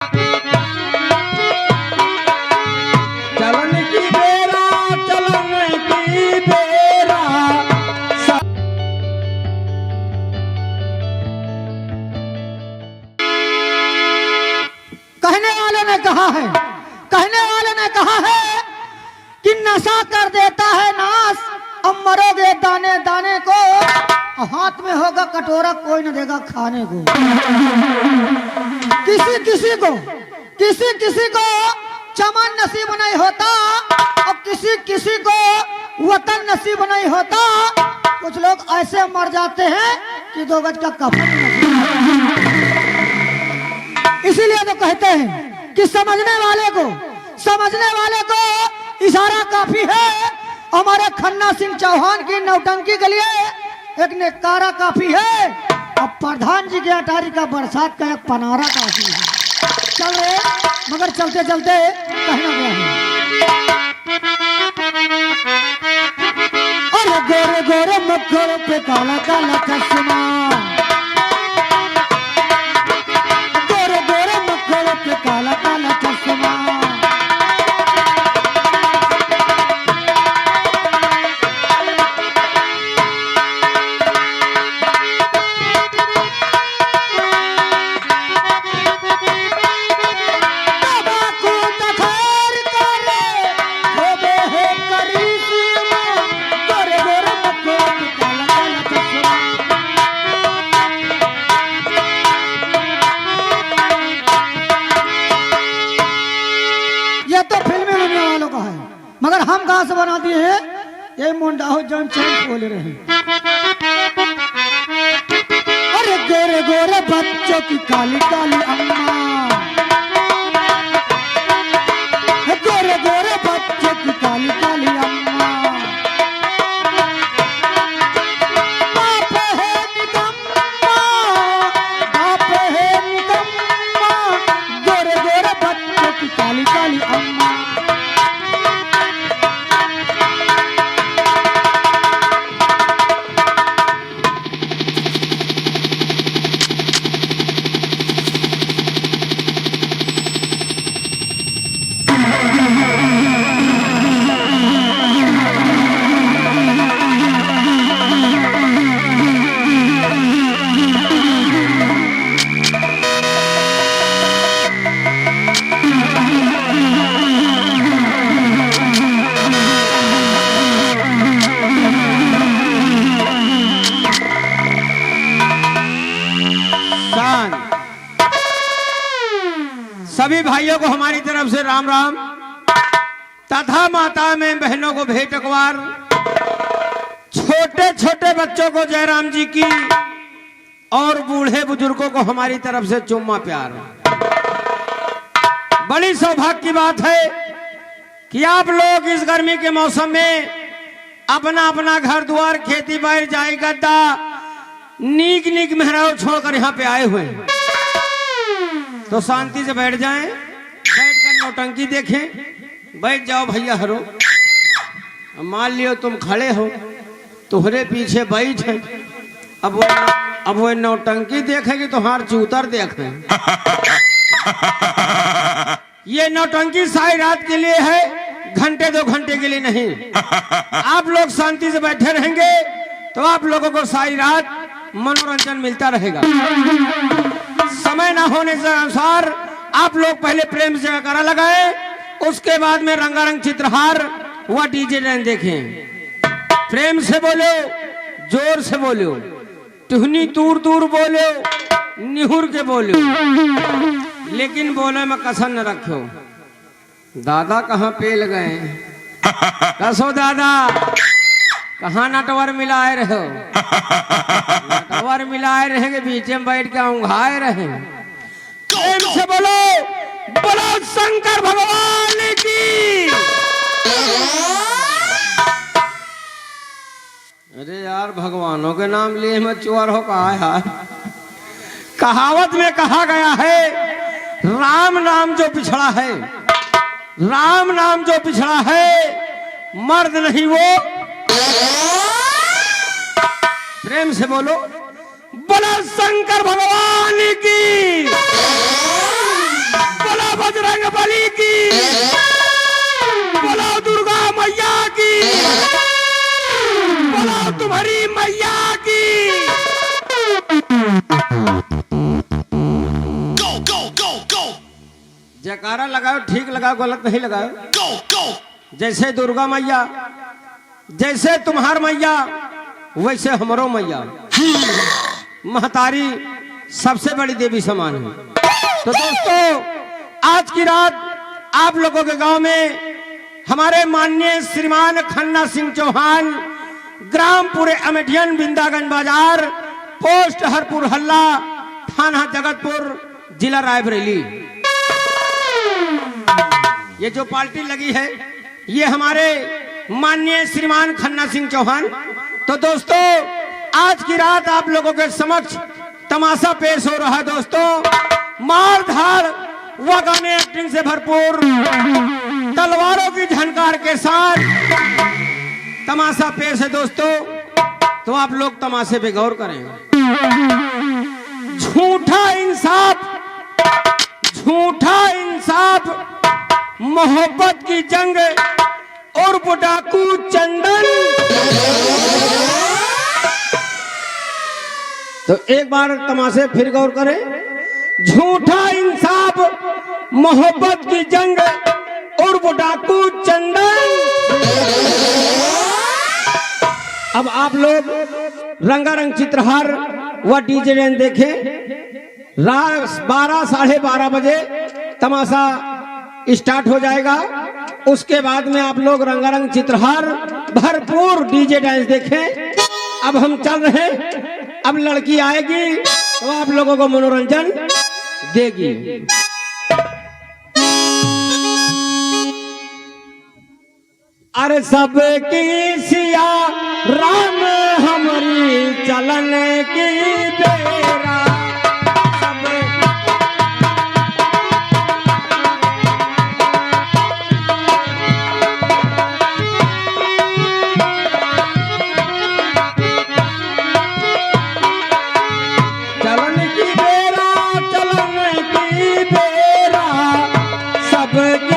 चलन की बेरा चलन की बेरा कहने वाले ने कहा है, कहने वाले ने कहा है कि नशा कर देता है नाश, अब मरोगे दाने दाने को, हाथ में होगा कटोरा कोई न देगा खाने को। किसी किसी को चमन नसीब नहीं होता और किसी किसी को वतन नसीब नहीं होता। कुछ लोग ऐसे मर जाते हैं कि 2 गज का कफन नसीब नहीं। इसीलिए तो कहते हैं कि समझने वाले को इशारा काफी है। हमारे खन्ना सिंह चौहान की नौटंकी के लिए एक नेकारा काफी है, और प्रधान जी के अटारी का बरसात का एक पनारा काफी है। चल रहे मगर चलते चलते कहना गया है, अरे गोरे गोरे मुखों पे काला काला चश्मा, गोरे गोरे मुखों पे काला काला चश्मा, मगर हम कहां से बना दिए हैं? ये मुंडा हो जन चैन बोल रहे हैं। अरे गोरे गोरे बच्चों की काली काली अम्मा, गोरे गोरे बच्चों की काली काली अम्मा, बाप है निकम्मा, बाप है निकम्मा, गोरे गोरे बच्चों की काली काली अम्मा। सभी भाइयों को हमारी तरफ से राम राम तथा माता में बहनों को भेंट अखबार, छोटे छोटे बच्चों को जयराम जी की और बूढ़े बुजुर्गों को हमारी तरफ से चुम्मा प्यार। बड़ी सौभाग्य की बात है कि आप लोग इस गर्मी के मौसम में अपना अपना घर द्वार खेती बाड़ी जाए गद्दा नीक नीक मेहराव छोड़कर यहाँ पे आए हुए हैं, तो शांति से बैठ जाएं, बैठकर नौटंकी देखें। बैठ जाओ भैया हरो, मान लियो तुम खड़े हो, तुम्हारे पीछे बैठ है, अब वो नौटंकी देखेगी तो हार चूतर देखे। ये नौटंकी सारी रात के लिए है, घंटे 2 घंटे के लिए नहीं। आप लोग शांति से बैठे रहेंगे तो आप लोगों को सारी रात मनोरंजन मिलता रहेगा। समय ना होने से अनुसार आप लोग पहले प्रेम से जयकारा लगाए, उसके बाद में रंगारंग चित्रहार व डीजे डांस देखें। प्रेम से बोलो, जोर से बोलो, टुहनी दूर दूर बोलो, निहुर के बोलो, लेकिन बोले में कसर न रखो। दादा कहाँ पेल गए? कसो दादा, कहाँ नटवर मिलाए रहे? नटवर मिलाए रहेंगे, बीच में बैठ के उंघाए रहे। प्रेम से बोलो, बोलो शंकर भगवान की। अरे यार, भगवानों के नाम लिए मत चुआर हो कहा यार। कहावत में कहा गया है, राम नाम जो पिछड़ा है, राम नाम जो पिछड़ा है, मर्द नहीं वो। प्रेम से बोलो, बोलो शंकर भगवान की। तुम्हारी मैया की। जयकारा लगाओ, ठीक लगाओ, गलत नहीं लगाओ। जैसे दुर्गा मैया, जैसे तुम्हार मैया, वैसे हमरो मैया। महतारी सबसे बड़ी देवी समान है। तो दोस्तों, आज की रात आप लोगों के गांव में हमारे माननीय श्रीमान खन्ना सिंह चौहान, ग्राम पूरे अमेठियन, बिंदागंज बाजार, पोस्ट हरपुर हल्ला, थाना जगतपुर, जिला रायबरेली। ये जो पार्टी लगी है, ये हमारे माननीय श्रीमान खन्ना सिंह चौहान। तो दोस्तों, आज की रात आप लोगों के समक्ष तमाशा पेश हो रहा है। दोस्तों, मार धाड़ व गाने एक्टिंग से भरपूर, तलवारों की झनकार के साथ तमाशा पेश है। दोस्तों, तो आप लोग तमाशे पे गौर करें। झूठा इंसाफ, झूठा इंसाफ, मोहब्बत की जंग और डाकू चंदन। तो एक बार तमाशे फिर गौर करें। झूठा इंसाफ, मोहब्बत की जंग और डाकू चंदन। अब आप लोग रंगारंग चित्रहार व डीजे डांस देखें। रात 12 साढ़े 12 बजे तमाशा स्टार्ट हो जाएगा। उसके बाद में आप लोग रंगारंग चित्रहार भरपूर डीजे डांस देखें। अब हम चल रहे, अब लड़की आएगी तो आप लोगों को मनोरंजन देगी। अरे सब की सिया राम हमारी चलन की बेरा। चलन की बेरा, चलन की बेरा, सब